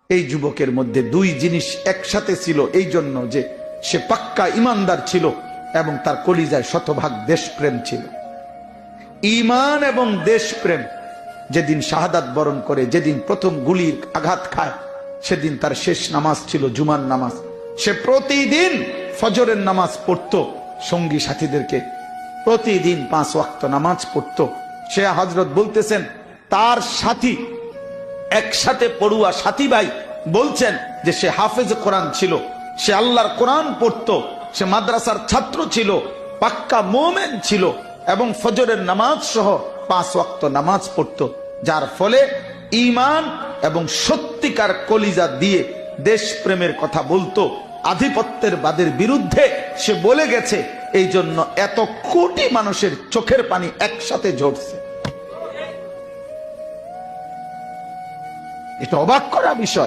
এই যুবকের মধ্যে দুই জিনিস একসাথে ছিল, এই জন্য যে সে পাক্কা ইমানদার ছিল এবং তার কলিজায় শতভাগ দেশপ্রেম ছিল। ঈমান এবং দেশপ্রেম। যেদিন শাহাদাত বরণ করে, যেদিন প্রথম গুলির আঘাত খায়, সেদিন তার শেষ নামাজ ছিল জুমার নামাজ। সে প্রতিদিন ফজরের নামাজ পড়তো, সঙ্গী সাথীদেরকে প্রতিদিন 5 ওয়াক্ত নামাজ পড়তো। সে হযরত বলতেছেন তার সাথী, একসাথে পড়ুয়া সাথী ভাই বলছেন যে সে হাফেজ কোরআন ছিল, সে আল্লাহর কোরআন পড়তো, সে মাদ্রাসার ছাত্র ছিল, পাক্কা মুমিন ছিল এবং ফজরের নামাজ সহ 5 ওয়াক্ত নামাজ পড়তো। যার ফলে ঈমান এবং সত্যিকার কলিজা দিয়ে দেশপ্রেমের কথা বলতো, আধিপত্যের বাদের বিরুদ্ধে সে বলে গেছে। এই জন্য এত কোটি মানুষের চোখের পানি একসাথে ঝরছে। এটা অবাক করা বিষয়।